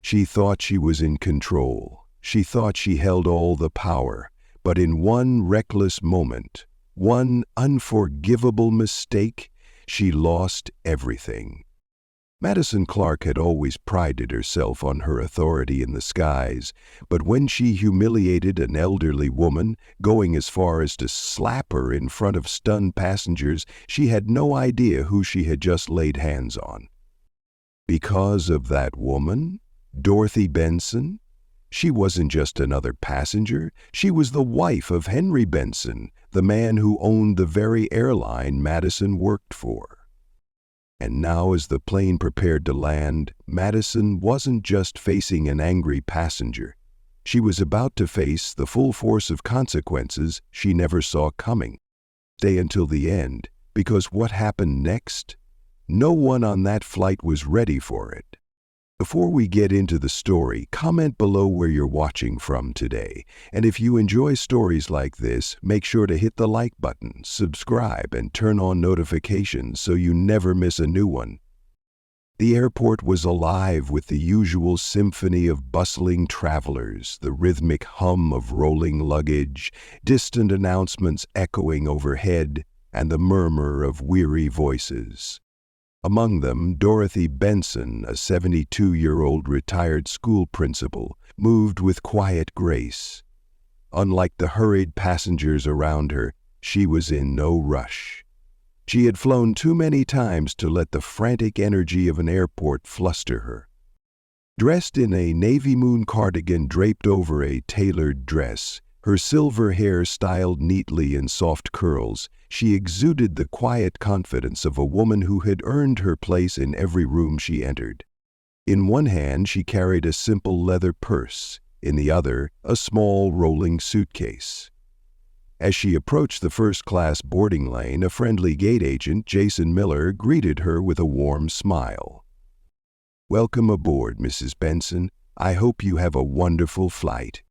She thought she was in control. She thought she held all the power. But in one reckless moment, one unforgivable mistake, she lost everything. Madison Clark had always prided herself on her authority in the skies, but when she humiliated an elderly woman, going as far as to slap her in front of stunned passengers, she had no idea who she had just laid hands on. Because of that woman, Dorothy Benson, she wasn't just another passenger, she was the wife of Henry Benson, the man who owned the very airline Madison worked for. And now as the plane prepared to land, Madison wasn't just facing an angry passenger. She was about to face the full force of consequences she never saw coming. Stay until the end, because what happened next? No one on that flight was ready for it. Before we get into the story, comment below where you're watching from today. And if you enjoy stories like this, make sure to hit the like button, subscribe, and turn on notifications so you never miss a new one. The airport was alive with the usual symphony of bustling travelers, the rhythmic hum of rolling luggage, distant announcements echoing overhead, and the murmur of weary voices. Among them, Dorothy Benson, a 72-year-old retired school principal, moved with quiet grace. Unlike the hurried passengers around her, she was in no rush. She had flown too many times to let the frantic energy of an airport fluster her. Dressed in a navy moon cardigan draped over a tailored dress, her silver hair styled neatly in soft curls, she exuded the quiet confidence of a woman who had earned her place in every room she entered. In one hand she carried a simple leather purse, in the other a small rolling suitcase. As she approached the first-class boarding lane, a friendly gate agent, Jason Miller, greeted her with a warm smile. "Welcome aboard, Mrs. Benson. I hope you have a wonderful flight."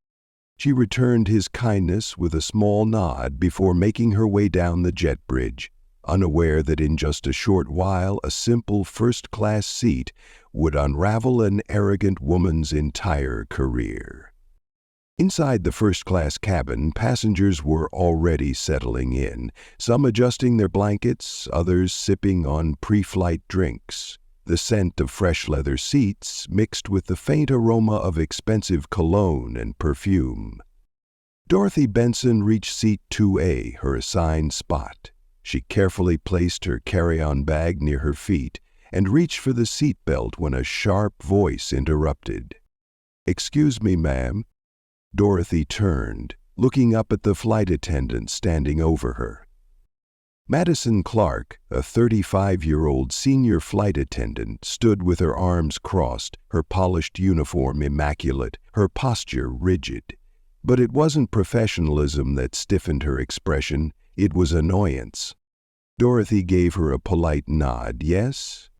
She returned his kindness with a small nod before making her way down the jet bridge, unaware that in just a short while a simple first-class seat would unravel an arrogant woman's entire career. Inside the first-class cabin, passengers were already settling in, some adjusting their blankets, others sipping on pre-flight drinks. The scent of fresh leather seats mixed with the faint aroma of expensive cologne and perfume. Dorothy Benson reached seat 2A, her assigned spot. She carefully placed her carry-on bag near her feet and reached for the seat belt when a sharp voice interrupted. "Excuse me, ma'am." Dorothy turned, looking up at the flight attendant standing over her. Madison Clark, a 35-year-old senior flight attendant, stood with her arms crossed, her polished uniform immaculate, her posture rigid. But it wasn't professionalism that stiffened her expression, it was annoyance. Dorothy gave her a polite nod. "Yes?"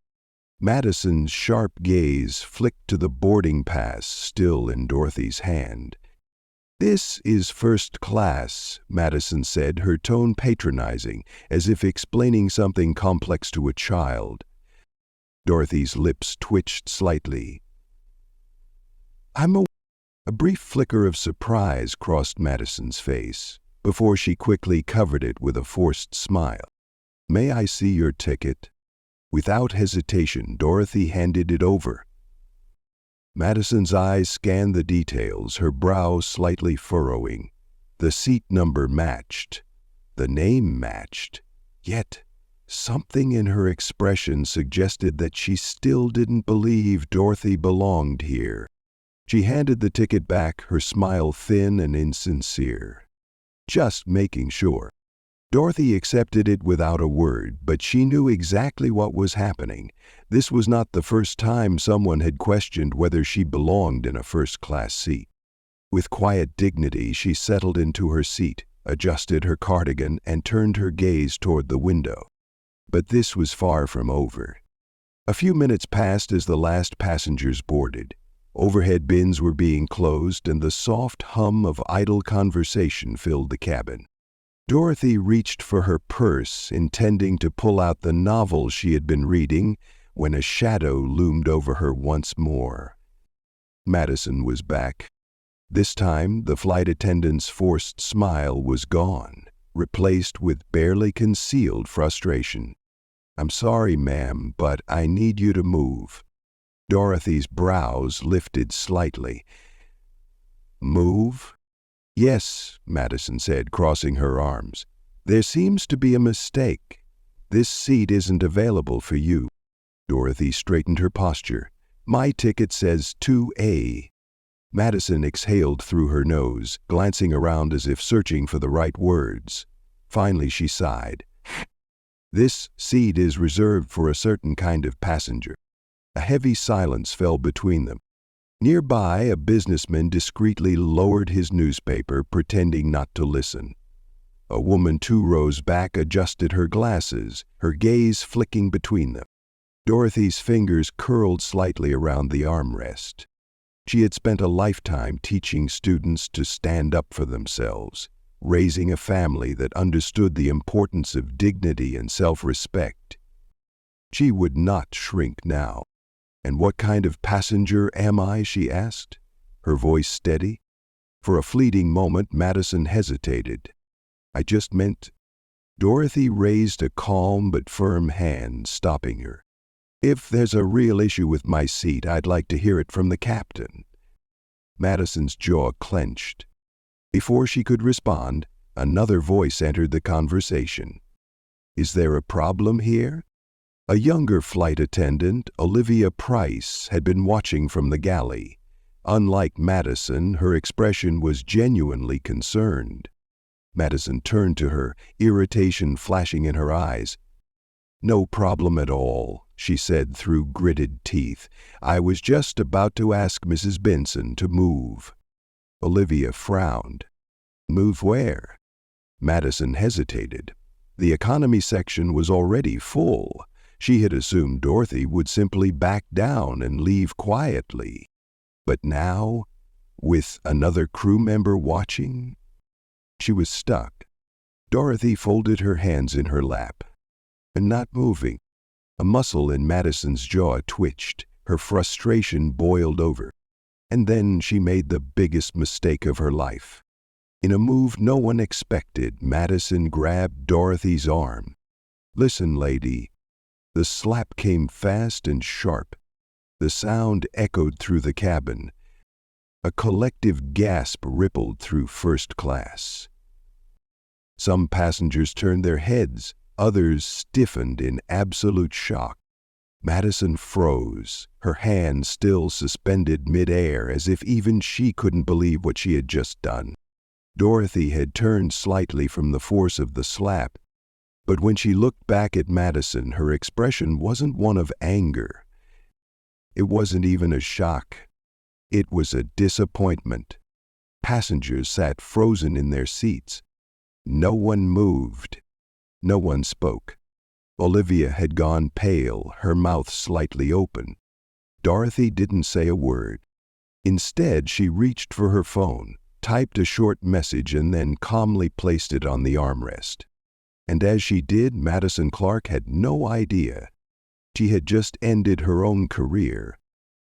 Madison's sharp gaze flicked to the boarding pass still in Dorothy's hand. "This is first class," Madison said, her tone patronizing, as if explaining something complex to a child. Dorothy's lips twitched slightly. A brief flicker of surprise crossed Madison's face, before she quickly covered it with a forced smile. "May I see your ticket?" Without hesitation, Dorothy handed it over. Madison's eyes scanned the details, her brow slightly furrowing. The seat number matched. The name matched. Yet, something in her expression suggested that she still didn't believe Dorothy belonged here. She handed the ticket back, her smile thin and insincere. "Just making sure." Dorothy accepted it without a word, but she knew exactly what was happening. This was not the first time someone had questioned whether she belonged in a first-class seat. With quiet dignity, she settled into her seat, adjusted her cardigan, and turned her gaze toward the window. But this was far from over. A few minutes passed as the last passengers boarded. Overhead bins were being closed, and the soft hum of idle conversation filled the cabin. Dorothy reached for her purse, intending to pull out the novel she had been reading, when a shadow loomed over her once more. Madison was back. This time, the flight attendant's forced smile was gone, replaced with barely concealed frustration. "I'm sorry, ma'am, but I need you to move." Dorothy's brows lifted slightly. "Move?" "Yes," Madison said, crossing her arms. "There seems to be a mistake. This seat isn't available for you." Dorothy straightened her posture. "My ticket says 2A. Madison exhaled through her nose, glancing around as if searching for the right words. Finally, she sighed. "This seat is reserved for a certain kind of passenger." A heavy silence fell between them. Nearby, a businessman discreetly lowered his newspaper, pretending not to listen. A woman 2 rows back adjusted her glasses, her gaze flicking between them. Dorothy's fingers curled slightly around the armrest. She had spent a lifetime teaching students to stand up for themselves, raising a family that understood the importance of dignity and self-respect. She would not shrink now. "And what kind of passenger am I?" she asked, her voice steady. For a fleeting moment, Madison hesitated. "I just meant—" Dorothy raised a calm but firm hand, stopping her. "If there's a real issue with my seat, I'd like to hear it from the captain." Madison's jaw clenched. Before she could respond, another voice entered the conversation. "Is there a problem here?" A younger flight attendant, Olivia Price, had been watching from the galley. Unlike Madison, her expression was genuinely concerned. Madison turned to her, irritation flashing in her eyes. "No problem at all," she said through gritted teeth. "I was just about to ask Mrs. Benson to move." Olivia frowned. "Move where?" Madison hesitated. The economy section was already full. She had assumed Dorothy would simply back down and leave quietly. But now, with another crew member watching, she was stuck. Dorothy folded her hands in her lap. And not moving. A muscle in Madison's jaw twitched. Her frustration boiled over. And then she made the biggest mistake of her life. In a move no one expected, Madison grabbed Dorothy's arm. "Listen, lady." The slap came fast and sharp. The sound echoed through the cabin. A collective gasp rippled through first class. Some passengers turned their heads, others stiffened in absolute shock. Madison froze, her hand still suspended mid-air as if even she couldn't believe what she had just done. Dorothy had turned slightly from the force of the slap, but when she looked back at Madison, her expression wasn't one of anger. It wasn't even a shock. It was a disappointment. Passengers sat frozen in their seats. No one moved. No one spoke. Olivia had gone pale, her mouth slightly open. Dorothy didn't say a word. Instead, she reached for her phone, typed a short message, and then calmly placed it on the armrest. And as she did, Madison Clark had no idea. She had just ended her own career.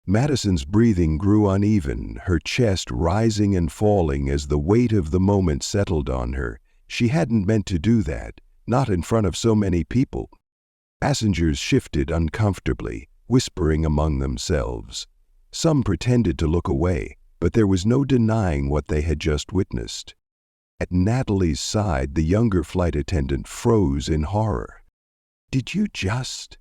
Madison's breathing grew uneven, her chest rising and falling as the weight of the moment settled on her. She hadn't meant to do that, not in front of so many people. Passengers shifted uncomfortably, whispering among themselves. Some pretended to look away, but there was no denying what they had just witnessed. At Natalie's side, the younger flight attendant froze in horror. "Did you just—"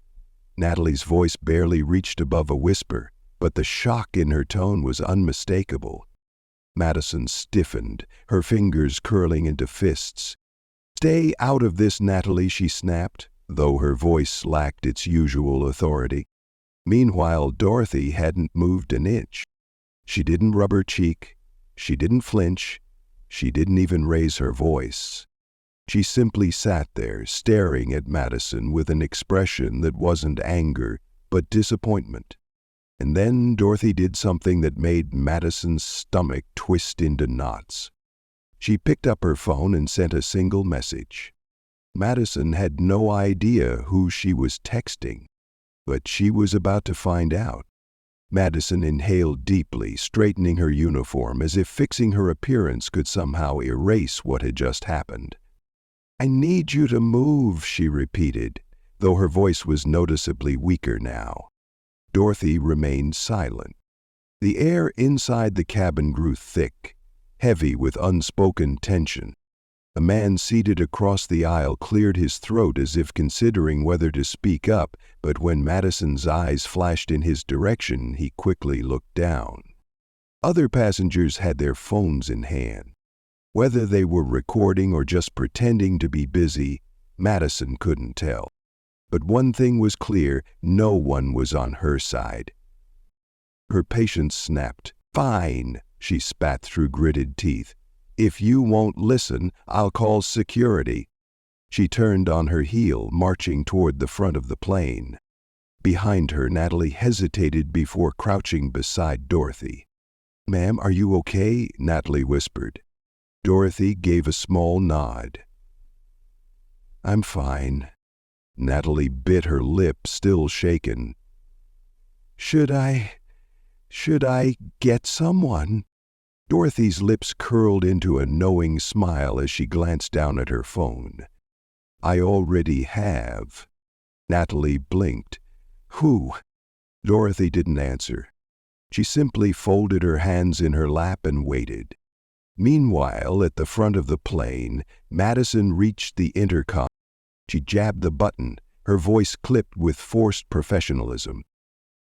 Natalie's voice barely reached above a whisper, but the shock in her tone was unmistakable. Madison stiffened, her fingers curling into fists. "Stay out of this, Natalie," she snapped, though her voice lacked its usual authority. Meanwhile, Dorothy hadn't moved an inch. She didn't rub her cheek. She didn't flinch. She didn't even raise her voice. She simply sat there, staring at Madison with an expression that wasn't anger, but disappointment. And then Dorothy did something that made Madison's stomach twist into knots. She picked up her phone and sent a single message. Madison had no idea who she was texting, but she was about to find out. Madison inhaled deeply, straightening her uniform as if fixing her appearance could somehow erase what had just happened. "I need you to move," she repeated, though her voice was noticeably weaker now. Dorothy remained silent. The air inside the cabin grew thick, heavy with unspoken tension. A man seated across the aisle cleared his throat as if considering whether to speak up, but when Madison's eyes flashed in his direction, he quickly looked down. Other passengers had their phones in hand. Whether they were recording or just pretending to be busy, Madison couldn't tell. But one thing was clear, no one was on her side. Her patience snapped. "Fine," she spat through gritted teeth. "If you won't listen, I'll call security." She turned on her heel, marching toward the front of the plane. Behind her, Natalie hesitated before crouching beside Dorothy. "Ma'am, are you okay?" Natalie whispered. Dorothy gave a small nod. "I'm fine." Natalie bit her lip, still shaken. Should I get someone?" Dorothy's lips curled into a knowing smile as she glanced down at her phone. "I already have." Natalie blinked. "Who?" Dorothy didn't answer. She simply folded her hands in her lap and waited. Meanwhile, at the front of the plane, Madison reached the intercom. She jabbed the button, her voice clipped with forced professionalism.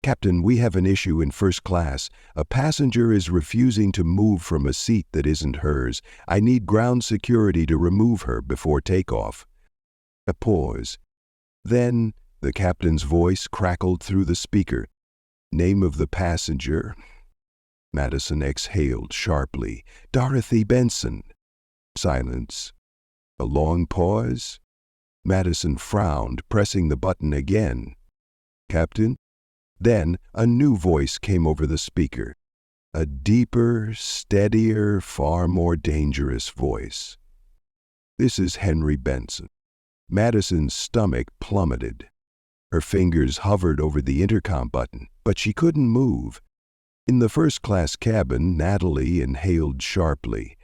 "Captain, we have an issue in first class. A passenger is refusing to move from a seat that isn't hers. I need ground security to remove her before takeoff." A pause. Then the captain's voice crackled through the speaker. "Name of the passenger?" Madison exhaled sharply. "Dorothy Benson." Silence. A long pause. Madison frowned, pressing the button again. "Captain?" Then a new voice came over the speaker. A deeper, steadier, far more dangerous voice. "This is Henry Benson." Madison's stomach plummeted. Her fingers hovered over the intercom button, but she couldn't move. In the first-class cabin, Natalie inhaled sharply.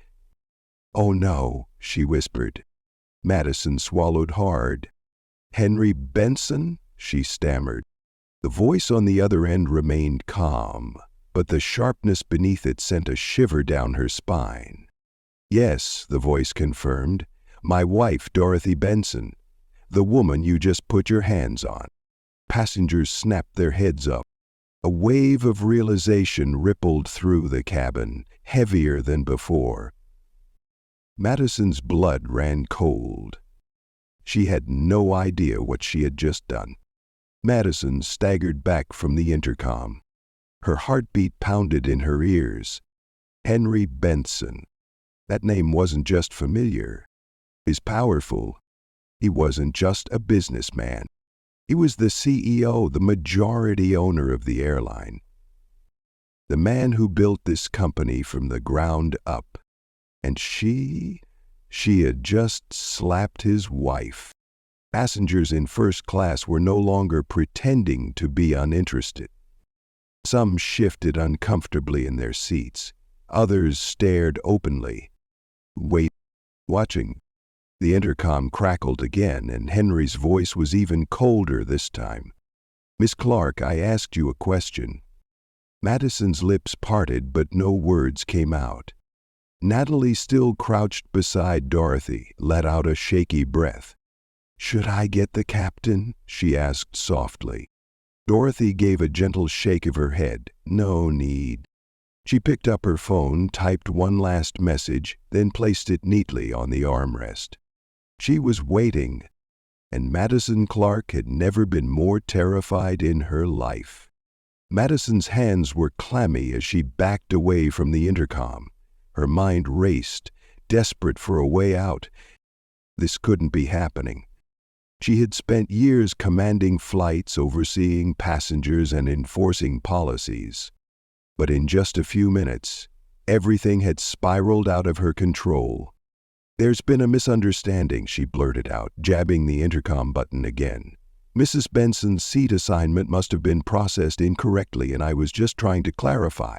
"Oh no," she whispered. Madison swallowed hard. "Henry Benson?" she stammered. The voice on the other end remained calm, but the sharpness beneath it sent a shiver down her spine. "Yes," the voice confirmed. "My wife, Dorothy Benson. The woman you just put your hands on." Passengers snapped their heads up. A wave of realization rippled through the cabin, heavier than before. Madison's blood ran cold. She had no idea what she had just done. Madison staggered back from the intercom. Her heartbeat pounded in her ears. Henry Benson. That name wasn't just familiar. He was powerful. He wasn't just a businessman. He was the CEO, the majority owner of the airline. The man who built this company from the ground up. And she had just slapped his wife. Passengers in first class were no longer pretending to be uninterested. Some shifted uncomfortably in their seats. Others stared openly, watching. The intercom crackled again, and Henry's voice was even colder this time. "Miss Clark, I asked you a question." Madison's lips parted, but no words came out. Natalie, still crouched beside Dorothy, let out a shaky breath. "Should I get the captain?" she asked softly. Dorothy gave a gentle shake of her head. "No need." She picked up her phone, typed one last message, then placed it neatly on the armrest. She was waiting, and Madison Clark had never been more terrified in her life. Madison's hands were clammy as she backed away from the intercom. Her mind raced, desperate for a way out. This couldn't be happening. She had spent years commanding flights, overseeing passengers, and enforcing policies. But in just a few minutes, everything had spiraled out of her control. "There's been a misunderstanding," she blurted out, jabbing the intercom button again. Mrs. Benson's seat assignment must have been processed incorrectly, and I was just trying to clarify.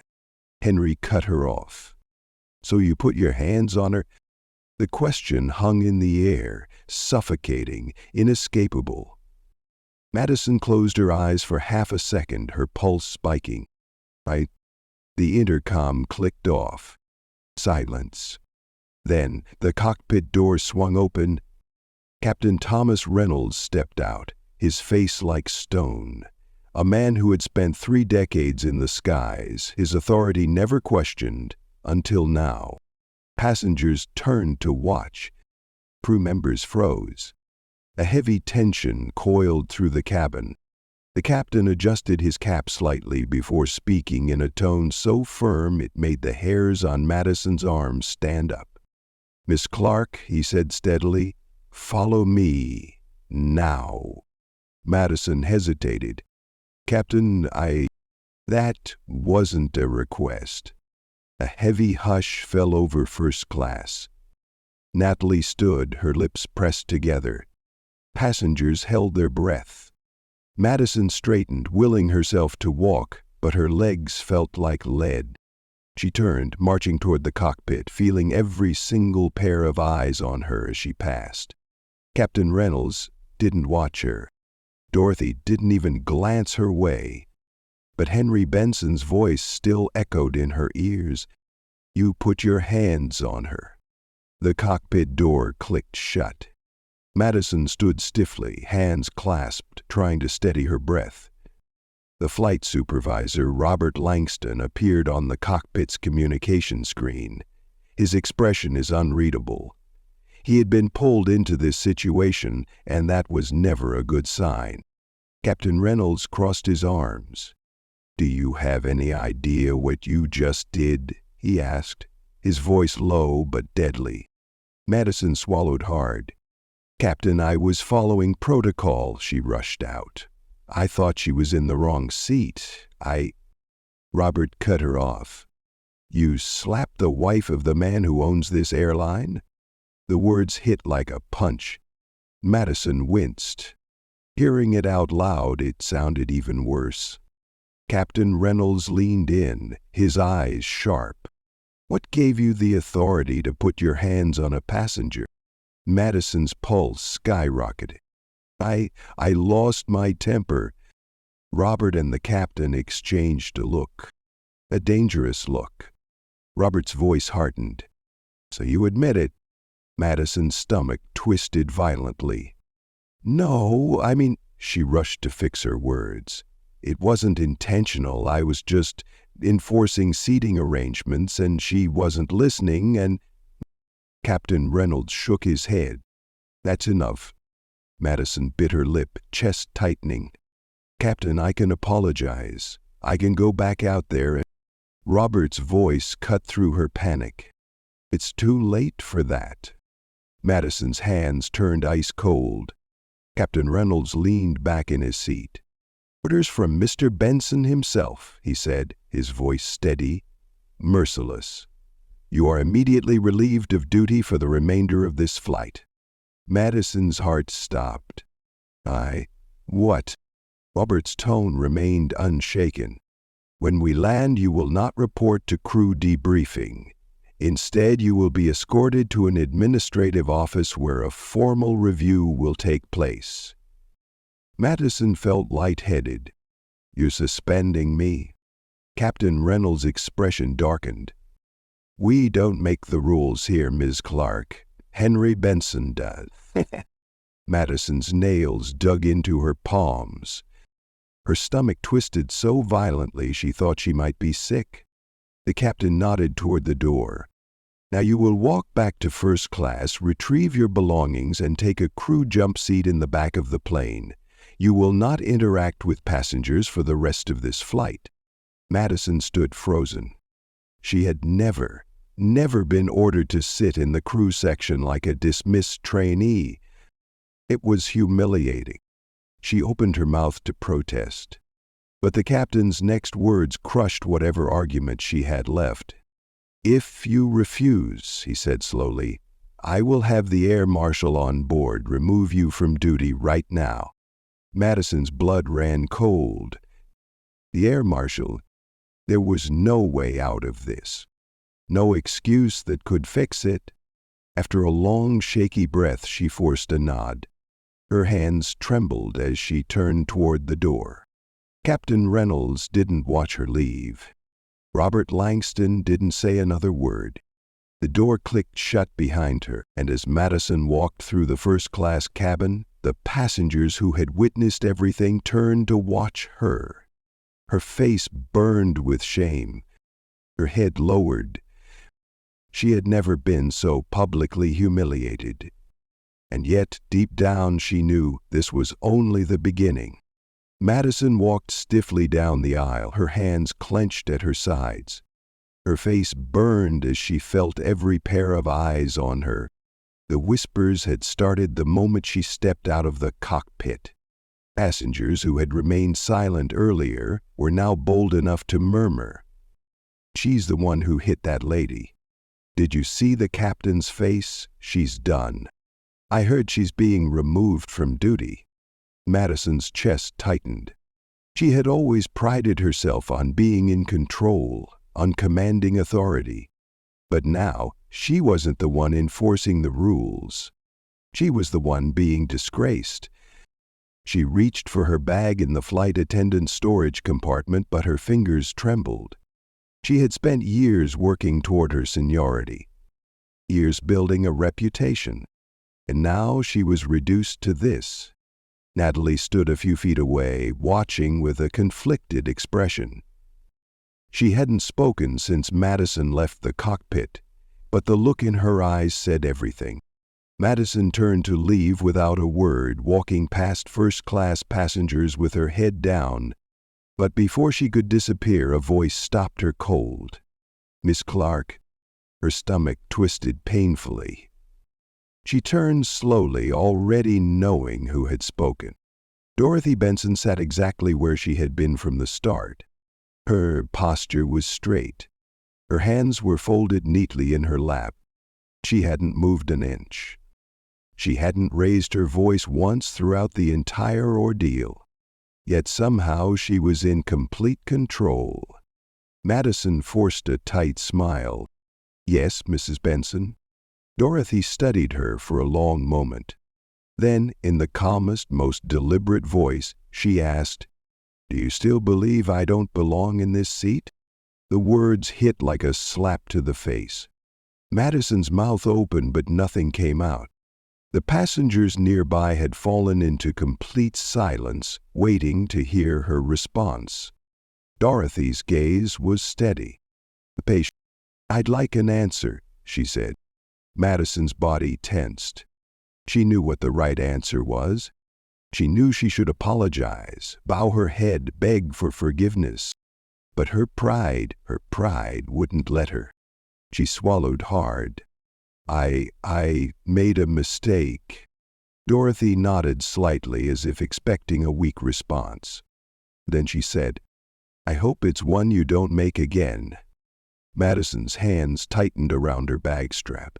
Henry cut her off. So you put your hands on her? The question hung in the air, suffocating, inescapable. Madison closed her eyes for half a second, her pulse spiking. The intercom clicked off. Silence. Then the cockpit door swung open. Captain Thomas Reynolds stepped out, his face like stone. A man who had spent 3 decades in the skies, his authority never questioned until now. Passengers turned to watch. Crew members froze. A heavy tension coiled through the cabin. The captain adjusted his cap slightly before speaking in a tone so firm it made the hairs on Madison's arms stand up. "Miss Clark," he said steadily, "follow me, now." Madison hesitated. "Captain, That wasn't a request." A heavy hush fell over first class. Natalie stood, her lips pressed together. Passengers held their breath. Madison straightened, willing herself to walk, but her legs felt like lead. She turned, marching toward the cockpit, feeling every single pair of eyes on her as she passed. Captain Reynolds didn't watch her. Dorothy didn't even glance her way. But Henry Benson's voice still echoed in her ears. "You put your hands on her." The cockpit door clicked shut. Madison stood stiffly, hands clasped, trying to steady her breath. The flight supervisor, Robert Langston, appeared on the cockpit's communication screen. His expression is unreadable. He had been pulled into this situation, and that was never a good sign. Captain Reynolds crossed his arms. "Do you have any idea what you just did?" he asked, his voice low but deadly. Madison swallowed hard. "Captain, I was following protocol," she rushed out. "I thought she was in the wrong seat. Robert cut her off. "You slapped the wife of the man who owns this airline?" The words hit like a punch. Madison winced. Hearing it out loud, it sounded even worse. Captain Reynolds leaned in, his eyes sharp. "What gave you the authority to put your hands on a passenger?" Madison's pulse skyrocketed. I lost my temper." Robert and the captain exchanged a look. A dangerous look. Robert's voice hardened. "So you admit it?" Madison's stomach twisted violently. "No, she rushed to fix her words. "It wasn't intentional. I was just enforcing seating arrangements, and she wasn't listening, and—" Captain Reynolds shook his head. "That's enough." Madison bit her lip, chest tightening. "Captain, I can apologize. I can go back out there and—" Robert's voice cut through her panic. "It's too late for that." Madison's hands turned ice cold. Captain Reynolds leaned back in his seat. "Orders from Mr. Benson himself," he said, his voice steady, merciless. "You are immediately relieved of duty for the remainder of this flight." Madison's heart stopped. What?" Robert's tone remained unshaken. "When we land, you will not report to crew debriefing. Instead, you will be escorted to an administrative office where a formal review will take place." Madison felt lightheaded. "You're suspending me?" Captain Reynolds' expression darkened. "We don't make the rules here, Ms. Clark. Henry Benson does." Madison's nails dug into her palms. Her stomach twisted so violently she thought she might be sick. The captain nodded toward the door. "Now you will walk back to first class, retrieve your belongings, and take a crew jump seat in the back of the plane. You will not interact with passengers for the rest of this flight." Madison stood frozen. She had never been ordered to sit in the crew section like a dismissed trainee. It was humiliating. She opened her mouth to protest. But the captain's next words crushed whatever argument she had left. "If you refuse," he said slowly, "I will have the air marshal on board remove you from duty right now." Madison's blood ran cold. The air marshal, there was no way out of this. No excuse that could fix it. After a long, shaky breath, she forced a nod. Her hands trembled as she turned toward the door. Captain Reynolds didn't watch her leave. Robert Langston didn't say another word. The door clicked shut behind her, and as Madison walked through the first-class cabin, the passengers who had witnessed everything turned to watch her. Her face burned with shame. Her head lowered. She had never been so publicly humiliated. And yet, deep down, she knew this was only the beginning. Madison walked stiffly down the aisle, her hands clenched at her sides. Her face burned as she felt every pair of eyes on her. The whispers had started the moment she stepped out of the cockpit. Passengers who had remained silent earlier were now bold enough to murmur. "She's the one who hit that lady. Did you see the captain's face? She's done. I heard she's being removed from duty." Madison's chest tightened. She had always prided herself on being in control, on commanding authority. But now, she wasn't the one enforcing the rules. She was the one being disgraced. She reached for her bag in the flight attendant's storage compartment, but her fingers trembled. She had spent years working toward her seniority, years building a reputation, and now she was reduced to this. Natalie stood a few feet away, watching with a conflicted expression. She hadn't spoken since Madison left the cockpit, but the look in her eyes said everything. Madison turned to leave without a word, walking past first-class passengers with her head down. But before she could disappear, a voice stopped her cold. "Miss Clark." Her stomach twisted painfully. She turned slowly, already knowing who had spoken. Dorothy Benson sat exactly where she had been from the start. Her posture was straight. Her hands were folded neatly in her lap. She hadn't moved an inch. She hadn't raised her voice once throughout the entire ordeal. Yet somehow she was in complete control. Madison forced a tight smile. "Yes, Mrs. Benson." Dorothy studied her for a long moment. Then, in the calmest, most deliberate voice, she asked, "Do you still believe I don't belong in this seat?" The words hit like a slap to the face. Madison's mouth opened, but nothing came out. The passengers nearby had fallen into complete silence, waiting to hear her response. Dorothy's gaze was steady. The patient, "I'd like an answer," she said. Madison's body tensed. She knew what the right answer was. She knew she should apologize, bow her head, beg for forgiveness. But her pride wouldn't let her. She swallowed hard. I made a mistake." Dorothy nodded slightly as if expecting a weak response. Then she said, "I hope it's one you don't make again." Madison's hands tightened around her bag strap.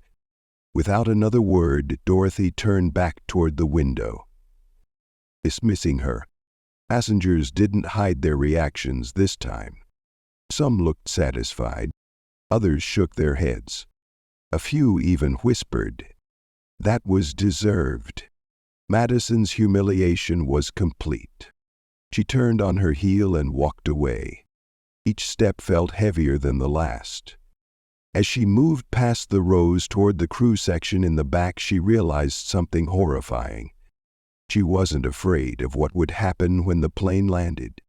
Without another word, Dorothy turned back toward the window. Dismissing her, passengers didn't hide their reactions this time. Some looked satisfied. Others shook their heads. A few even whispered. That was deserved. Madison's humiliation was complete. She turned on her heel and walked away. Each step felt heavier than the last. As she moved past the rows toward the crew section in the back, she realized something horrifying. She wasn't afraid of what would happen when the plane landed.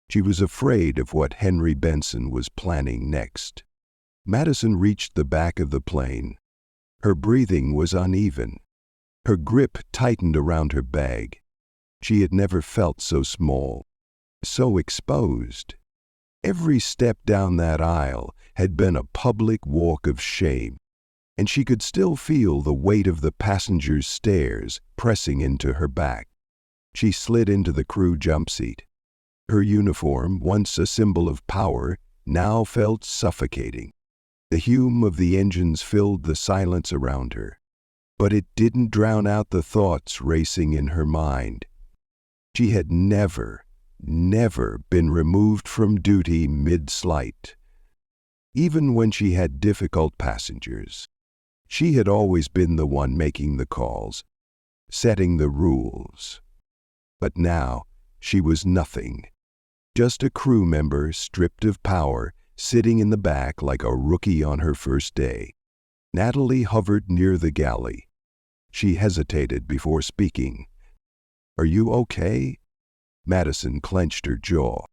She was afraid of what Henry Benson was planning next. Madison reached the back of the plane. Her breathing was uneven. Her grip tightened around her bag. She had never felt so small, so exposed. Every step down that aisle had been a public walk of shame, and she could still feel the weight of the passengers' stares pressing into her back. She slid into the crew jump seat. Her uniform, once a symbol of power, now felt suffocating. The hum of the engines filled the silence around her, but it didn't drown out the thoughts racing in her mind. She had never been removed from duty mid-flight. Even when she had difficult passengers, she had always been the one making the calls, setting the rules. But now she was nothing, just a crew member stripped of power, sitting in the back like a rookie on her first day. Natalie hovered near the galley. She hesitated before speaking. "Are you okay?" Madison clenched her jaw.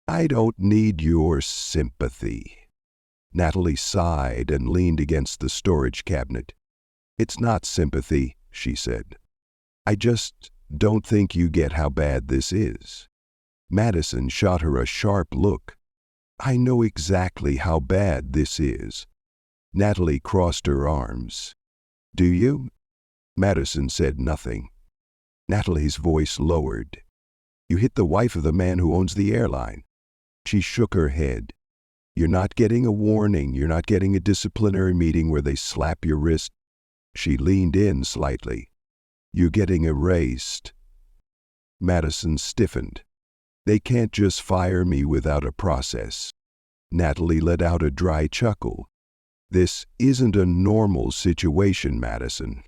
"I don't need your sympathy." Natalie sighed and leaned against the storage cabinet. "It's not sympathy," she said. "I just don't think you get how bad this is." Madison shot her a sharp look. "I know exactly how bad this is." Natalie crossed her arms. "Do you?" Madison said nothing. Natalie's voice lowered. "You hit the wife of the man who owns the airline." She shook her head. "You're not getting a warning. You're not getting a disciplinary meeting where they slap your wrist." She leaned in slightly. "You're getting erased." Madison stiffened. "They can't just fire me without a process." Natalie let out a dry chuckle. "This isn't a normal situation, Madison.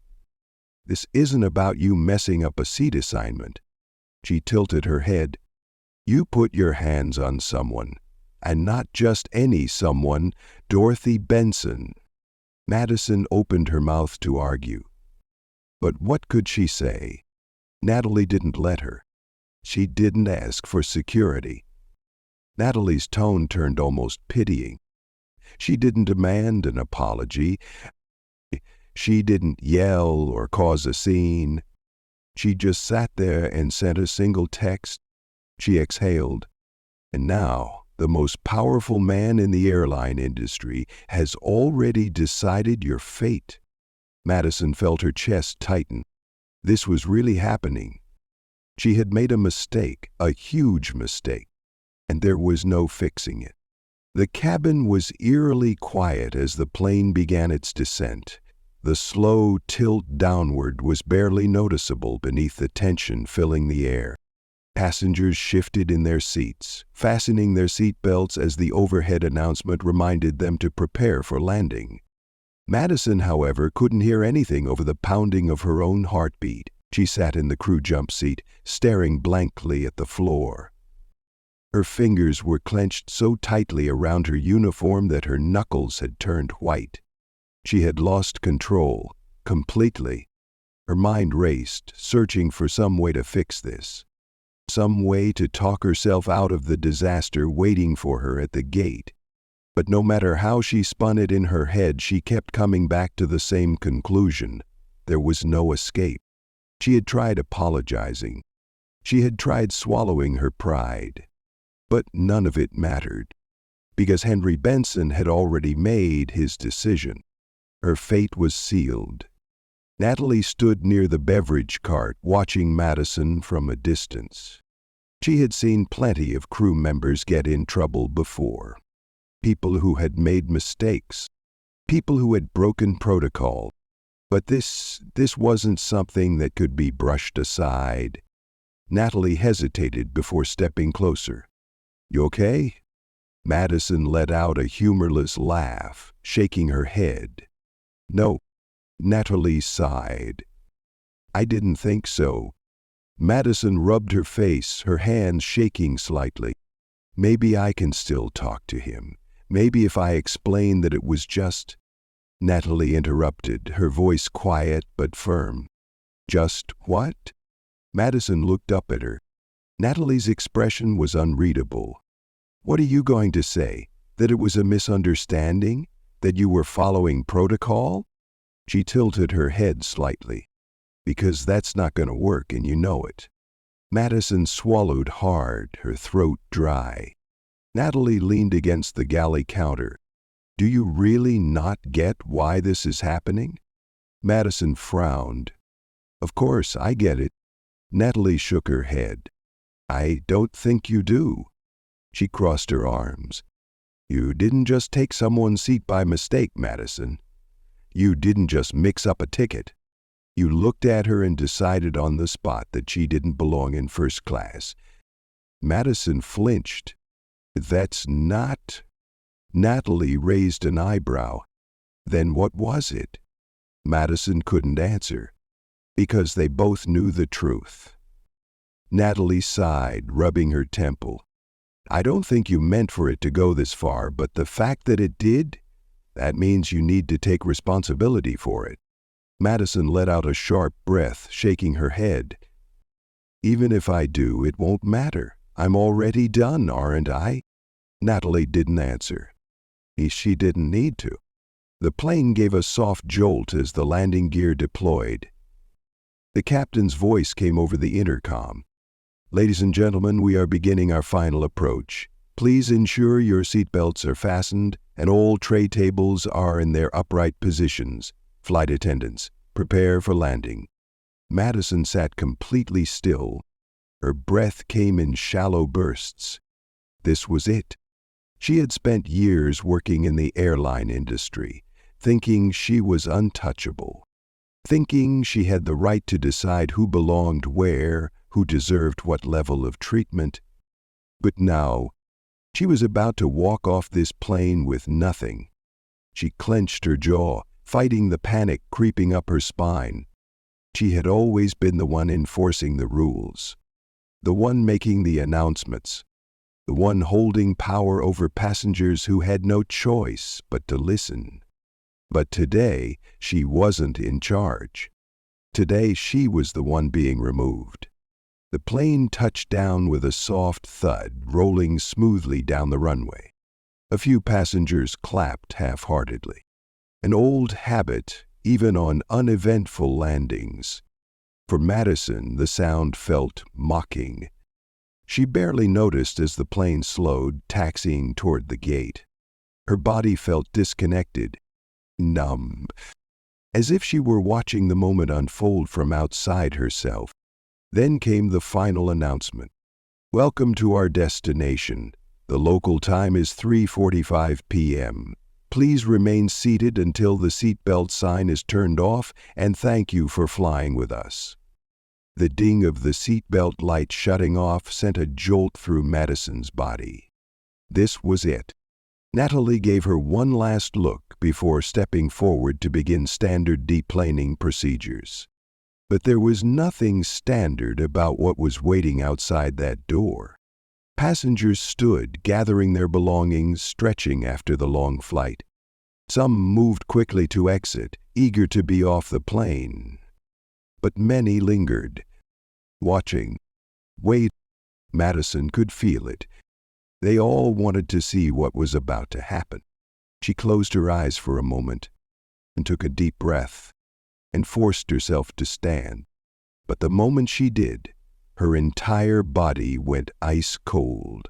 This isn't about you messing up a seat assignment." She tilted her head. "You put your hands on someone, and not just any someone, Dorothy Benson." Madison opened her mouth to argue. But what could she say? Natalie didn't let her. She didn't ask for security. Natalie's tone turned almost pitying. She didn't demand an apology. She didn't yell or cause a scene. She just sat there and sent a single text. She exhaled. "And now, the most powerful man in the airline industry has already decided your fate." Madison felt her chest tighten. This was really happening. She had made a mistake, a huge mistake, and there was no fixing it. The cabin was eerily quiet as the plane began its descent. The slow tilt downward was barely noticeable beneath the tension filling the air. Passengers shifted in their seats, fastening their seat belts as the overhead announcement reminded them to prepare for landing. Madison, however, couldn't hear anything over the pounding of her own heartbeat. She sat in the crew jump seat, staring blankly at the floor. Her fingers were clenched so tightly around her uniform that her knuckles had turned white. She had lost control, completely. Her mind raced, searching for some way to fix this. Some way to talk herself out of the disaster waiting for her at the gate. But no matter how she spun it in her head, she kept coming back to the same conclusion. There was no escape. She had tried apologizing. She had tried swallowing her pride. But none of it mattered, because Henry Benson had already made his decision. Her fate was sealed. Natalie stood near the beverage cart, watching Madison from a distance. She had seen plenty of crew members get in trouble before. People who had made mistakes. People who had broken protocol. But this wasn't something that could be brushed aside. Natalie hesitated before stepping closer. "You okay?" Madison let out a humorless laugh, shaking her head. "No." Natalie sighed. "I didn't think so." Madison rubbed her face, her hands shaking slightly. "Maybe I can still talk to him. Maybe if I explain that it was just—" Natalie interrupted, her voice quiet but firm. "Just what?" Madison looked up at her. Natalie's expression was unreadable. "What are you going to say? That it was a misunderstanding? That you were following protocol?" She tilted her head slightly. "Because that's not going to work, and you know it." Madison swallowed hard, her throat dry. Natalie leaned against the galley counter. "Do you really not get why this is happening?" Madison frowned. "Of course, I get it." Natalie shook her head. "I don't think you do." She crossed her arms. "You didn't just take someone's seat by mistake, Madison. You didn't just mix up a ticket." You looked at her and decided on the spot that she didn't belong in first class. Madison flinched. That's not... Natalie raised an eyebrow. Then what was it? Madison couldn't answer, because they both knew the truth. Natalie sighed, rubbing her temple. I don't think you meant for it to go this far, but the fact that it did, that means you need to take responsibility for it. Madison let out a sharp breath, shaking her head. Even if I do, it won't matter. I'm already done, aren't I? Natalie didn't answer. She didn't need to. The plane gave a soft jolt as the landing gear deployed. The captain's voice came over the intercom. Ladies and gentlemen, we are beginning our final approach. Please ensure your seatbelts are fastened and all tray tables are in their upright positions. Flight attendants, prepare for landing. Madison sat completely still. Her breath came in shallow bursts. This was it. She had spent years working in the airline industry, thinking she was untouchable, thinking she had the right to decide who belonged where, who deserved what level of treatment. But now, she was about to walk off this plane with nothing. She clenched her jaw, fighting the panic creeping up her spine. She had always been the one enforcing the rules, the one making the announcements, the one holding power over passengers who had no choice but to listen. But today, she wasn't in charge. Today, she was the one being removed. The plane touched down with a soft thud, rolling smoothly down the runway. A few passengers clapped half-heartedly. An old habit, even on uneventful landings. For Madison, the sound felt mocking. She barely noticed as the plane slowed, taxiing toward the gate. Her body felt disconnected, numb, as if she were watching the moment unfold from outside herself. Then came the final announcement. Welcome to our destination. The local time is 3:45 p.m. Please remain seated until the seatbelt sign is turned off, and thank you for flying with us. The ding of the seatbelt light shutting off sent a jolt through Madison's body. This was it. Natalie gave her one last look before stepping forward to begin standard deplaning procedures. But there was nothing standard about what was waiting outside that door. Passengers stood, gathering their belongings, stretching after the long flight. Some moved quickly to exit, eager to be off the plane. But many lingered, watching. Wait, Madison could feel it. They all wanted to see what was about to happen. She closed her eyes for a moment and took a deep breath and forced herself to stand. But the moment she did, her entire body went ice cold.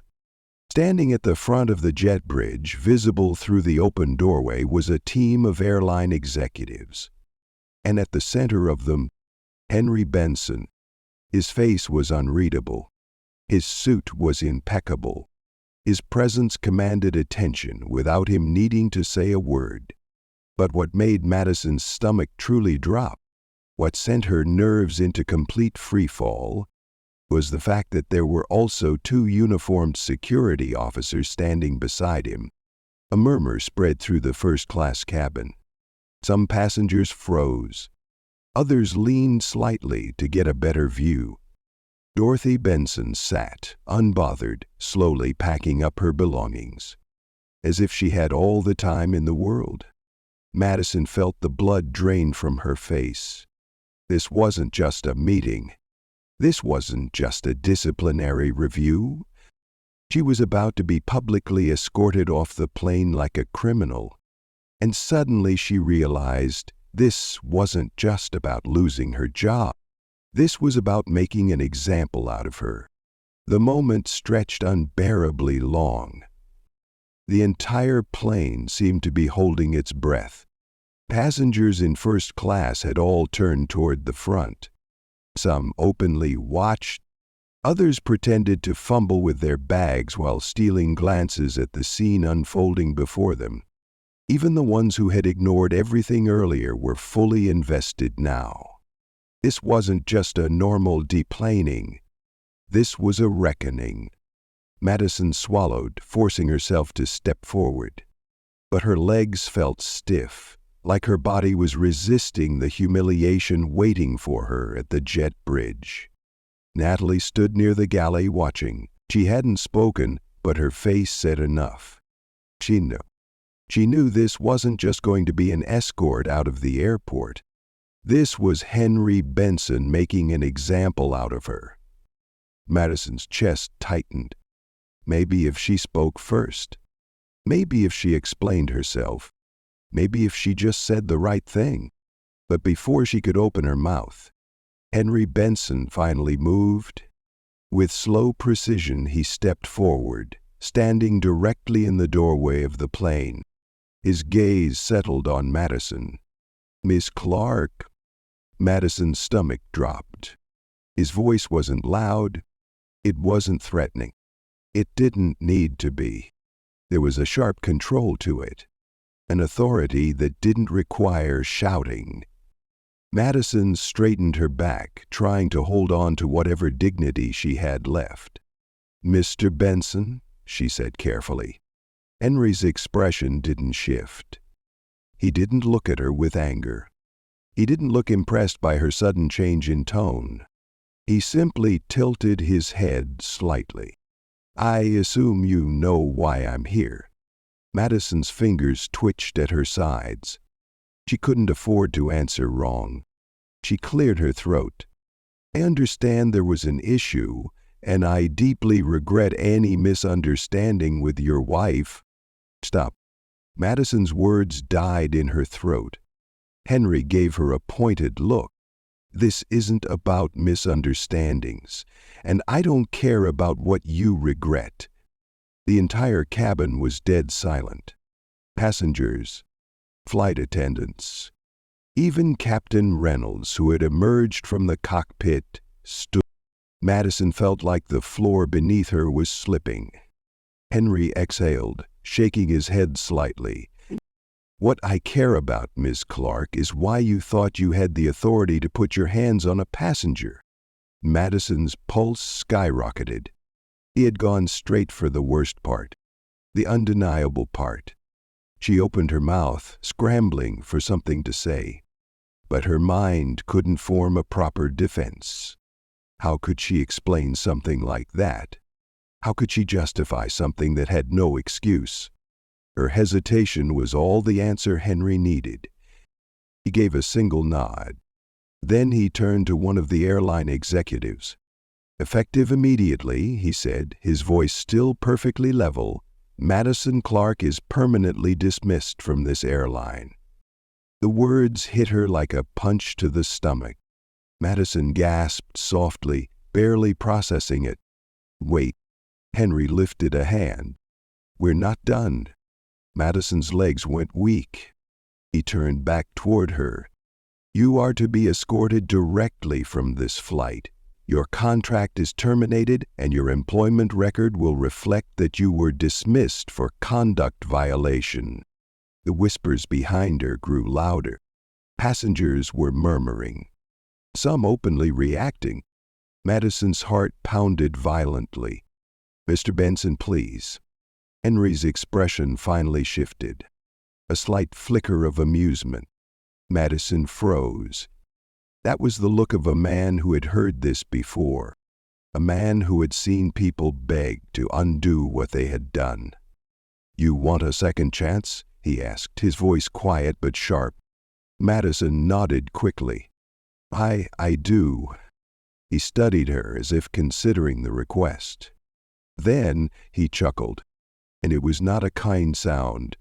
Standing at the front of the jet bridge, visible through the open doorway, was a team of airline executives. And at the center of them, Henry Benson. His face was unreadable. His suit was impeccable. His presence commanded attention without him needing to say a word. But what made Madison's stomach truly drop, what sent her nerves into complete freefall, was the fact that there were also two uniformed security officers standing beside him. A murmur spread through the first-class cabin. Some passengers froze. Others leaned slightly to get a better view. Dorothy Benson sat, unbothered, slowly packing up her belongings, as if she had all the time in the world. Madison felt the blood drain from her face. This wasn't just a meeting. This wasn't just a disciplinary review. She was about to be publicly escorted off the plane like a criminal. And suddenly she realized this wasn't just about losing her job. This was about making an example out of her. The moment stretched unbearably long. The entire plane seemed to be holding its breath. Passengers in first class had all turned toward the front. Some openly watched. Others pretended to fumble with their bags while stealing glances at the scene unfolding before them. Even the ones who had ignored everything earlier were fully invested now. This wasn't just a normal deplaning. This was a reckoning. Madison swallowed, forcing herself to step forward. But her legs felt stiff, like her body was resisting the humiliation waiting for her at the jet bridge. Natalie stood near the galley watching. She hadn't spoken, but her face said enough. She knew. She knew this wasn't just going to be an escort out of the airport. This was Henry Benson making an example out of her. Madison's chest tightened. Maybe if she spoke first. Maybe if she explained herself. Maybe if she just said the right thing. But before she could open her mouth, Henry Benson finally moved. With slow precision, he stepped forward, standing directly in the doorway of the plane. His gaze settled on Madison. "Miss Clark." Madison's stomach dropped. His voice wasn't loud. It wasn't threatening. It didn't need to be. There was a sharp control to it, an authority that didn't require shouting. Madison straightened her back, trying to hold on to whatever dignity she had left. "Mr. Benson," she said carefully. Henry's expression didn't shift. He didn't look at her with anger. He didn't look impressed by her sudden change in tone. He simply tilted his head slightly. "I assume you know why I'm here." Madison's fingers twitched at her sides. She couldn't afford to answer wrong. She cleared her throat. "I understand there was an issue, and I deeply regret any misunderstanding with your wife." Stop. Madison's words died in her throat. Henry gave her a pointed look. "This isn't about misunderstandings, and I don't care about what you regret." The entire cabin was dead silent. Passengers, flight attendants, even Captain Reynolds, who had emerged from the cockpit, stood. Madison felt like the floor beneath her was slipping. Henry exhaled, shaking his head slightly. "What I care about, Miss Clark, is why you thought you had the authority to put your hands on a passenger." Madison's pulse skyrocketed. He had gone straight for the worst part, the undeniable part. She opened her mouth, scrambling for something to say. But her mind couldn't form a proper defense. How could she explain something like that? How could she justify something that had no excuse? Her hesitation was all the answer Henry needed. He gave a single nod. Then he turned to one of the airline executives. "Effective immediately," he said, his voice still perfectly level, "Madison Clark is permanently dismissed from this airline." The words hit her like a punch to the stomach. Madison gasped softly, barely processing it. "Wait." Henry lifted a hand. "We're not done." Madison's legs went weak. He turned back toward her. "You are to be escorted directly from this flight. Your contract is terminated, and your employment record will reflect that you were dismissed for conduct violation." The whispers behind her grew louder. Passengers were murmuring, some openly reacting. Madison's heart pounded violently. "Mr. Benson, please." Henry's expression finally shifted. A slight flicker of amusement. Madison froze. That was the look of a man who had heard this before. A man who had seen people beg to undo what they had done. "You want a second chance?" he asked, his voice quiet but sharp. Madison nodded quickly. I do." He studied her as if considering the request. Then he chuckled, and it was not a kind sound.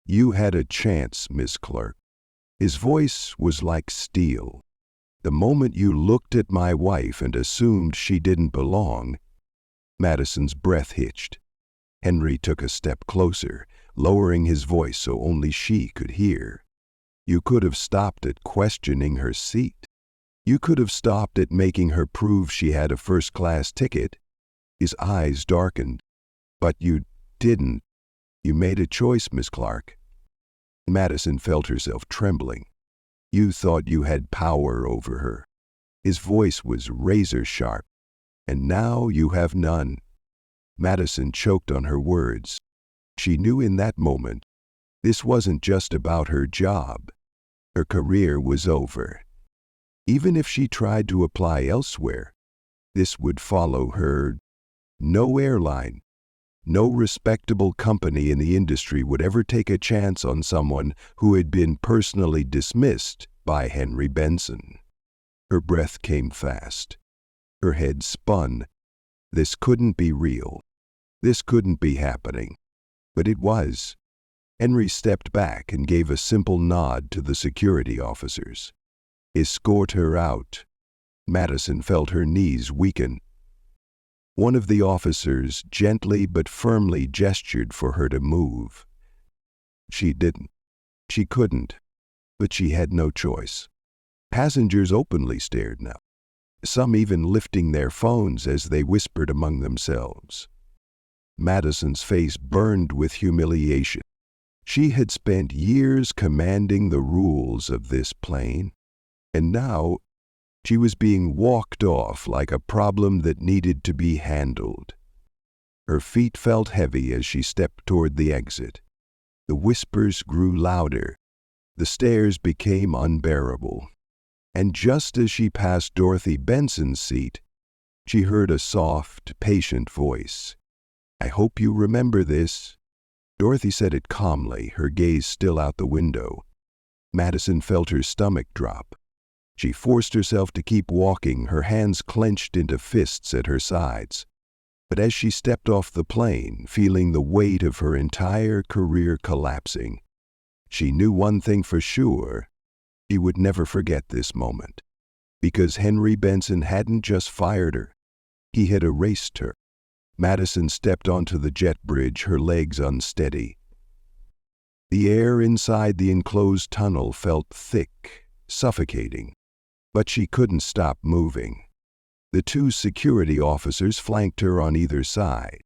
"You had a chance, Miss Clark." His voice was like steel. "The moment you looked at my wife and assumed she didn't belong." Madison's breath hitched. Henry took a step closer, lowering his voice so only she could hear. "You could have stopped at questioning her seat. You could have stopped at making her prove she had a first-class ticket." His eyes darkened. "But you didn't. You made a choice, Miss Clark." Madison felt herself trembling. "You thought you had power over her." His voice was razor-sharp. "And now you have none." Madison choked on her words. She knew in that moment this wasn't just about her job. Her career was over. Even if she tried to apply elsewhere, this would follow her. No airline, no respectable company in the industry would ever take a chance on someone who had been personally dismissed by Henry Benson. Her breath came fast. Her head spun. This couldn't be real. This couldn't be happening. But it was. Henry stepped back and gave a simple nod to the security officers. "Escort her out." Madison felt her knees weaken. One of the officers gently but firmly gestured for her to move. She didn't. She couldn't. But she had no choice. Passengers openly stared now, some even lifting their phones as they whispered among themselves. Madison's face burned with humiliation. She had spent years commanding the rules of this plane, and now she was being walked off like a problem that needed to be handled. Her feet felt heavy as she stepped toward the exit. The whispers grew louder. The stares became unbearable. And just as she passed Dorothy Benson's seat, she heard a soft, patient voice. "I hope you remember this." Dorothy said it calmly, her gaze still out the window. Madison felt her stomach drop. She forced herself to keep walking, her hands clenched into fists at her sides. But as she stepped off the plane, feeling the weight of her entire career collapsing, she knew one thing for sure. She would never forget this moment. Because Henry Benson hadn't just fired her, he had erased her. Madison stepped onto the jet bridge, her legs unsteady. The air inside the enclosed tunnel felt thick, suffocating, but she couldn't stop moving. The two security officers flanked her on either side,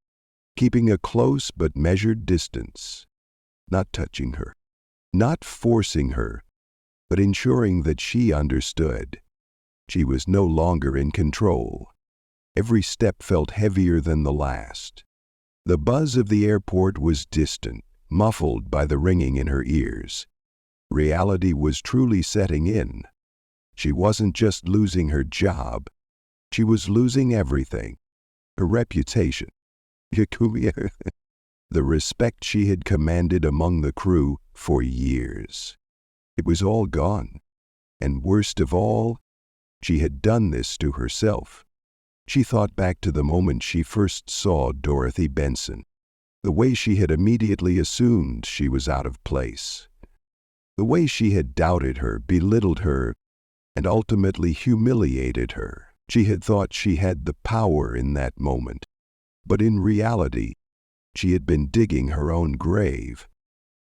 keeping a close but measured distance, not touching her, not forcing her, but ensuring that she understood. She was no longer in control. Every step felt heavier than the last. The buzz of the airport was distant, muffled by the ringing in her ears. Reality was truly setting in. She wasn't just losing her job. She was losing everything. Her reputation. The respect she had commanded among the crew for years. It was all gone. And worst of all, she had done this to herself. She thought back to the moment she first saw Dorothy Benson, the way she had immediately assumed she was out of place, the way she had doubted her, belittled her, and ultimately humiliated her. She had thought she had the power in that moment, but in reality, she had been digging her own grave.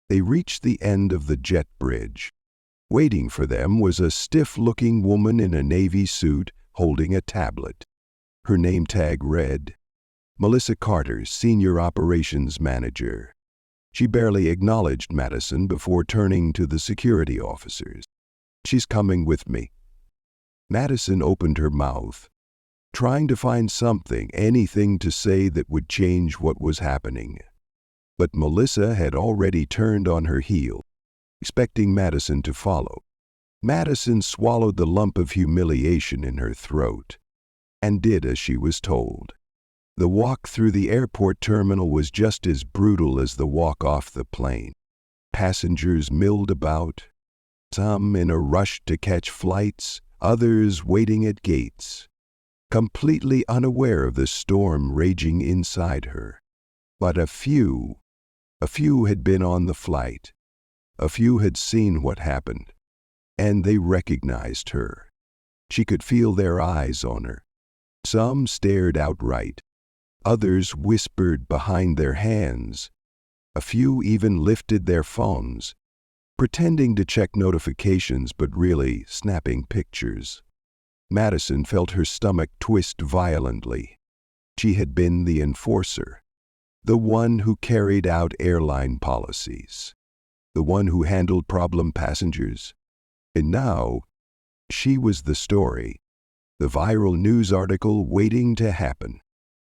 They reached the end of the jet bridge. Waiting for them was a stiff-looking woman in a navy suit holding a tablet. Her name tag read, Melissa Carter, Senior Operations Manager. She barely acknowledged Madison before turning to the security officers. "She's coming with me." Madison opened her mouth, trying to find something, anything to say that would change what was happening. But Melissa had already turned on her heel, expecting Madison to follow. Madison swallowed the lump of humiliation in her throat and did as she was told. The walk through the airport terminal was just as brutal as the walk off the plane. Passengers milled about, some in a rush to catch flights, others waiting at gates, completely unaware of the storm raging inside her. But a few had been on the flight. A few had seen what happened, and they recognized her. She could feel their eyes on her. Some stared outright. Others whispered behind their hands. A few even lifted their phones, pretending to check notifications but really snapping pictures. Madison felt her stomach twist violently. She had been the enforcer, the one who carried out airline policies, the one who handled problem passengers. And now, she was the story. The viral news article waiting to happen.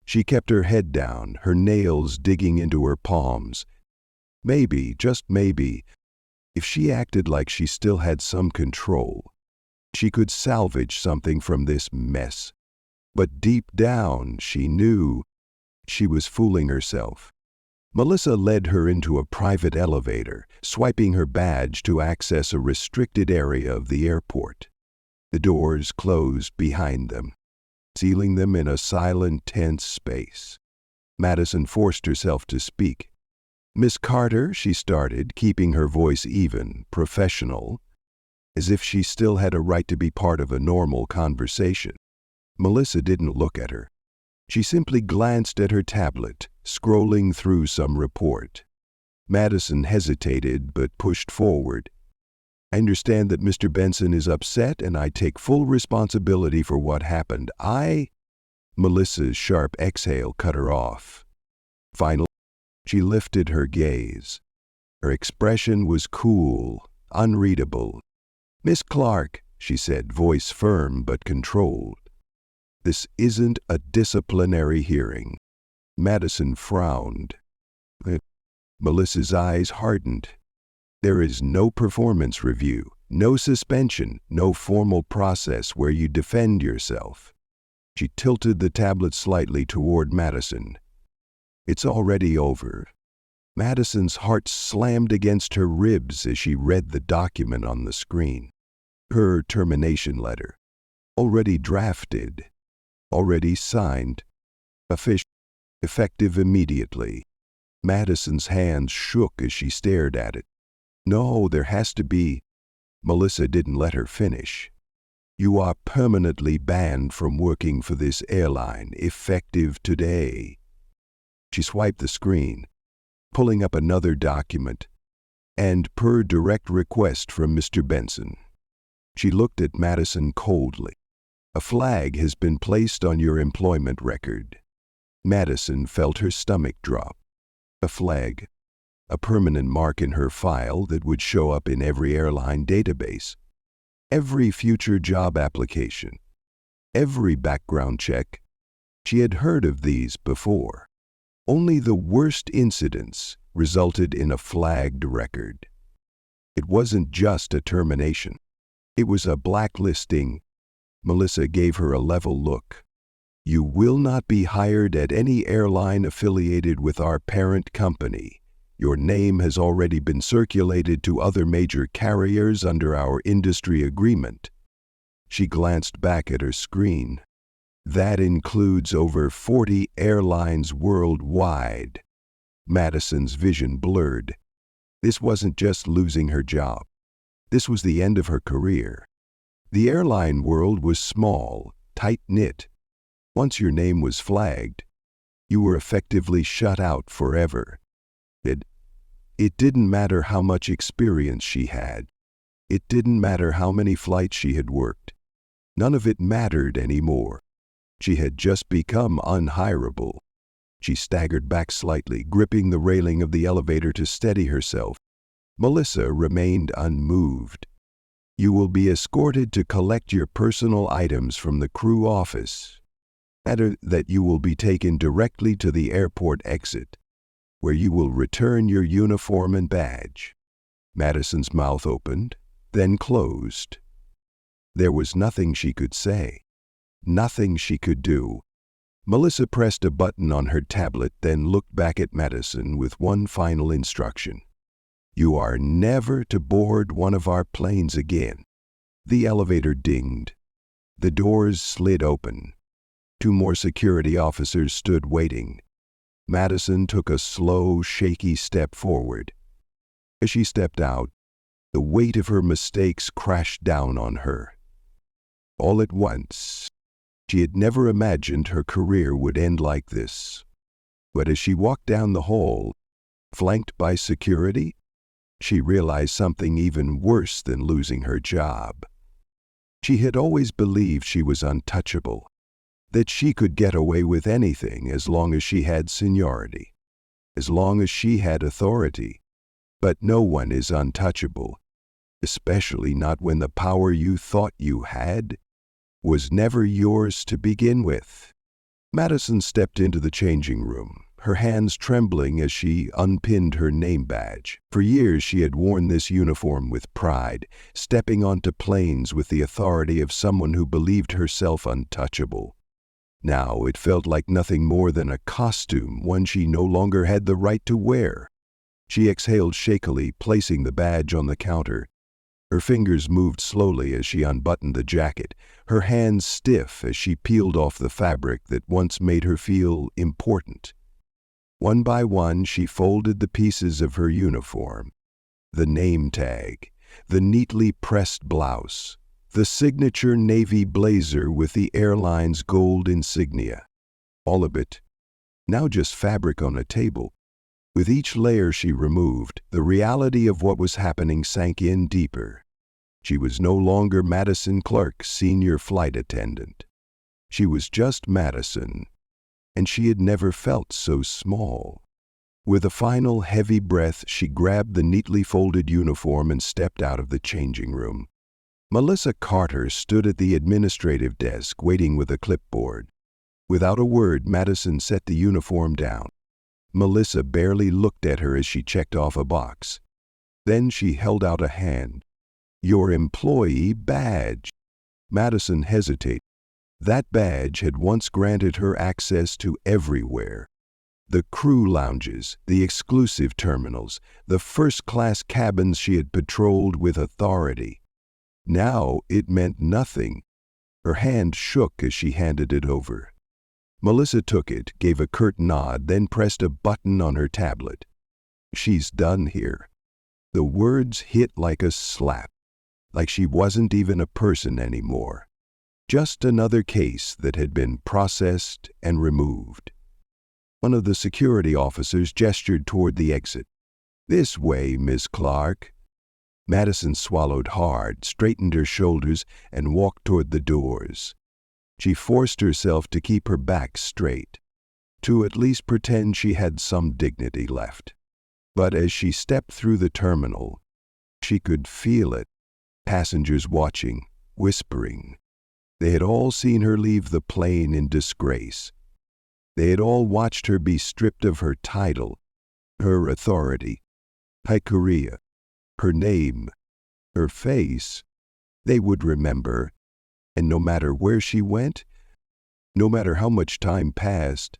She kept her head down, her nails digging into her palms. Maybe, just maybe, if she acted like she still had some control, she could salvage something from this mess. But deep down, she knew she was fooling herself. Melissa led her into a private elevator, swiping her badge to access a restricted area of the airport. The doors closed behind them, sealing them in a silent, tense space. Madison forced herself to speak. "Miss Carter," she started, keeping her voice even, professional, as if she still had a right to be part of a normal conversation. Melissa didn't look at her. She simply glanced at her tablet, scrolling through some report. Madison hesitated but pushed forward. "I understand that Mr. Benson is upset and I take full responsibility for what happened. Melissa's sharp exhale cut her off. Finally, she lifted her gaze. Her expression was cool, unreadable. "Miss Clark," she said, voice firm but controlled. "This isn't a disciplinary hearing." Madison frowned. Melissa's eyes hardened. "There is no performance review, no suspension, no formal process where you defend yourself." She tilted the tablet slightly toward Madison. "It's already over." Madison's heart slammed against her ribs as she read the document on the screen. Her termination letter. Already drafted. Already signed. Official. Effective immediately. Madison's hands shook as she stared at it. "No, there has to be." Melissa didn't let her finish. "You are permanently banned from working for this airline, effective today." She swiped the screen, pulling up another document, and per direct request from Mr. Benson. She looked at Madison coldly. "A flag has been placed on your employment record." Madison felt her stomach drop. A flag. A permanent mark in her file that would show up in every airline database. Every future job application. Every background check. She had heard of these before. Only the worst incidents resulted in a flagged record. It wasn't just a termination. It was a blacklisting. Melissa gave her a level look. "You will not be hired at any airline affiliated with our parent company. Your name has already been circulated to other major carriers under our industry agreement." She glanced back at her screen. "That includes over 40 airlines worldwide." Madison's vision blurred. This wasn't just losing her job. This was the end of her career. The airline world was small, tight-knit. Once your name was flagged, you were effectively shut out forever. It didn't matter how much experience she had. It didn't matter how many flights she had worked. None of it mattered anymore. She had just become unhireable. She staggered back slightly, gripping the railing of the elevator to steady herself. Melissa remained unmoved. "You will be escorted to collect your personal items from the crew office. That you will be taken directly to the airport exit, where you will return your uniform and badge." Madison's mouth opened, then closed. There was nothing she could say. Nothing she could do. Melissa pressed a button on her tablet, then looked back at Madison with one final instruction. "You are never to board one of our planes again." The elevator dinged. The doors slid open. 2 more security officers stood waiting. Madison took a slow, shaky step forward. As she stepped out, the weight of her mistakes crashed down on her. All at once, she had never imagined her career would end like this. But as she walked down the hall, flanked by security, she realized something even worse than losing her job. She had always believed she was untouchable, that she could get away with anything as long as she had seniority, as long as she had authority. But no one is untouchable, especially not when the power you thought you had was never yours to begin with. Madison stepped into the changing room, her hands trembling as she unpinned her name badge. For years she had worn this uniform with pride, stepping onto planes with the authority of someone who believed herself untouchable. Now it felt like nothing more than a costume, one she no longer had the right to wear. She exhaled shakily, placing the badge on the counter. Her fingers moved slowly as she unbuttoned the jacket, her hands stiff as she peeled off the fabric that once made her feel important. One by one, she folded the pieces of her uniform. The name tag, the neatly pressed blouse, the signature navy blazer with the airline's gold insignia. All of it, now just fabric on a table. With each layer she removed, the reality of what was happening sank in deeper. She was no longer Madison Clark, senior flight attendant. She was just Madison, and she had never felt so small. With a final heavy breath, she grabbed the neatly folded uniform and stepped out of the changing room. Melissa Carter stood at the administrative desk, waiting with a clipboard. Without a word, Madison set the uniform down. Melissa barely looked at her as she checked off a box. Then she held out a hand. "Your employee badge." Madison hesitated. That badge had once granted her access to everywhere. The crew lounges, the exclusive terminals, the first-class cabins she had patrolled with authority. Now it meant nothing. Her hand shook as she handed it over. Melissa took it, gave a curt nod, then pressed a button on her tablet. "She's done here." The words hit like a slap, like she wasn't even a person anymore. Just another case that had been processed and removed. One of the security officers gestured toward the exit. "This way, Miss Clark." Madison swallowed hard, straightened her shoulders, and walked toward the doors. She forced herself to keep her back straight, to at least pretend she had some dignity left. But as she stepped through the terminal, she could feel it. Passengers watching, whispering. They had all seen her leave the plane in disgrace. They had all watched her be stripped of her title, her authority, her career, her name, her face. They would remember. And no matter where she went, no matter how much time passed,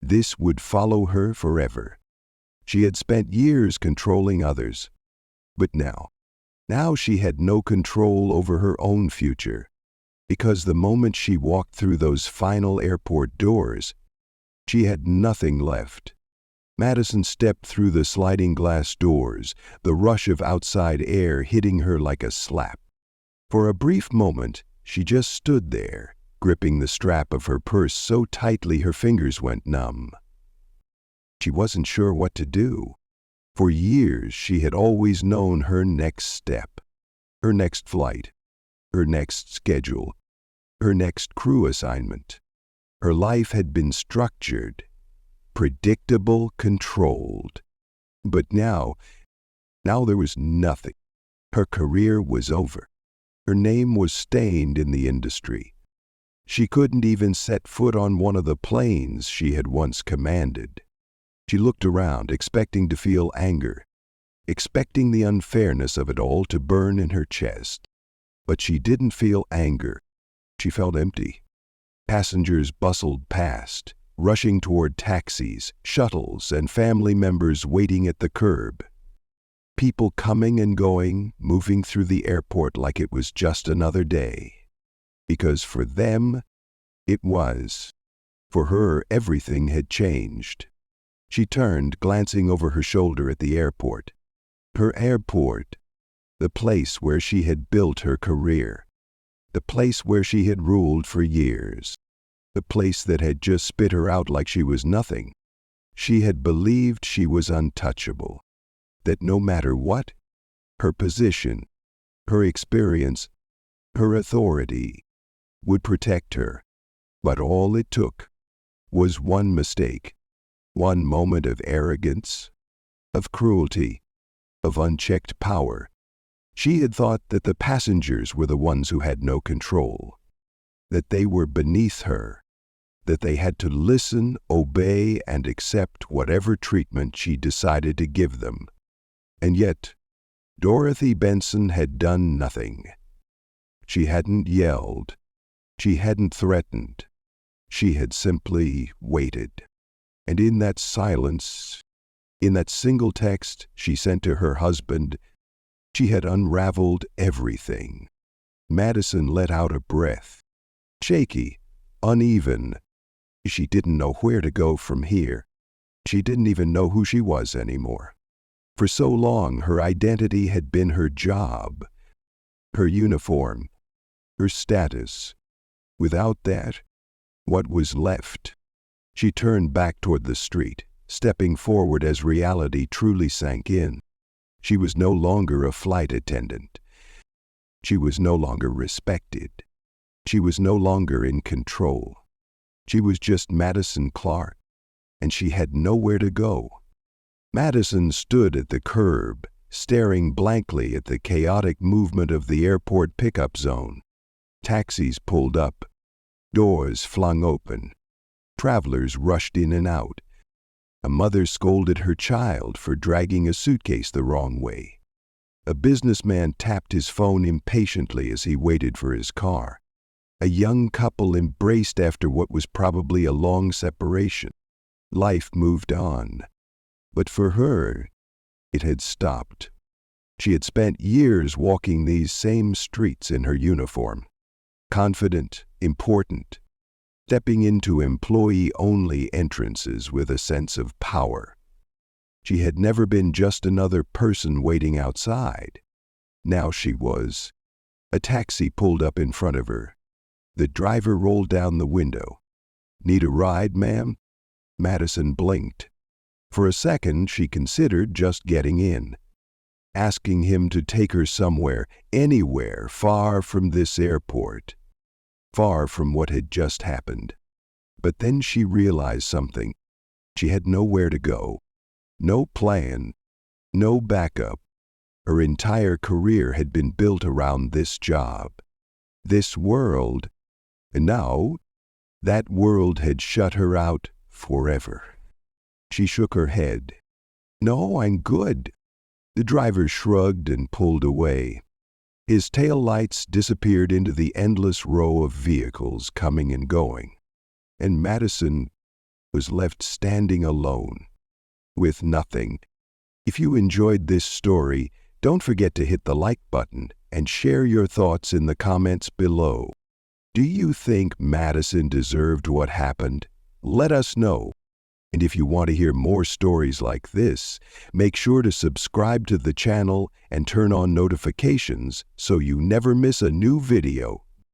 this would follow her forever. She had spent years controlling others, but now she had no control over her own future, because the moment she walked through those final airport doors, she had nothing left. Madison stepped through the sliding glass doors, the rush of outside air hitting her like a slap. For a brief moment, she just stood there, gripping the strap of her purse so tightly her fingers went numb. She wasn't sure what to do. For years, she had always known her next step, her next flight, her next schedule, her next crew assignment. Her life had been structured, predictable, controlled. But now there was nothing. Her career was over. Her name was stained in the industry. She couldn't even set foot on one of the planes she had once commanded. She looked around, expecting to feel anger, expecting the unfairness of it all to burn in her chest. But she didn't feel anger. She felt empty. Passengers bustled past, rushing toward taxis, shuttles, and family members waiting at the curb. People coming and going, moving through the airport like it was just another day. Because for them, it was. For her, everything had changed. She turned, glancing over her shoulder at the airport. Her airport, the place where she had built her career, the place where she had ruled for years, the place that had just spit her out like she was nothing. She had believed she was untouchable, that no matter what, her position, her experience, her authority would protect her. But all it took was one mistake, one moment of arrogance, of cruelty, of unchecked power. She had thought that the passengers were the ones who had no control. that they were beneath her, that they had to listen, obey, and accept whatever treatment she decided to give them. And yet, Dorothy Benson had done nothing. She hadn't yelled. She hadn't threatened. She had simply waited. And in that silence, in that single text she sent to her husband, she had unraveled everything. Madison let out a breath. Shaky, uneven. She didn't know where to go from here. She didn't even know who she was anymore. For so long, her identity had been her job, her uniform, her status. Without that, what was left? She turned back toward the street, stepping forward as reality truly sank in. She was no longer a flight attendant. She was no longer respected. She was no longer in control. She was just Madison Clark, and she had nowhere to go. Madison stood at the curb, staring blankly at the chaotic movement of the airport pickup zone. Taxis pulled up, doors flung open. Travelers rushed in and out. A mother scolded her child for dragging a suitcase the wrong way. A businessman tapped his phone impatiently as he waited for his car. A young couple embraced after what was probably a long separation. Life moved on. But for her, it had stopped. She had spent years walking these same streets in her uniform, confident, important, stepping into employee-only entrances with a sense of power. She had never been just another person waiting outside. Now she was. A taxi pulled up in front of her. The driver rolled down the window. "Need a ride, ma'am?" Madison blinked. For a second, she considered just getting in, asking him to take her somewhere, anywhere, far from this airport, far from what had just happened. But then she realized something. She had nowhere to go, no plan, no backup. Her entire career had been built around this job, this world, and now that world had shut her out forever. She shook her head. "No, I'm good." The driver shrugged and pulled away. His tail lights disappeared into the endless row of vehicles coming and going, and Madison was left standing alone, with nothing. If you enjoyed this story, don't forget to hit the like button and share your thoughts in the comments below. Do you think Madison deserved what happened? Let us know. And if you want to hear more stories like this, make sure to subscribe to the channel and turn on notifications so you never miss a new video.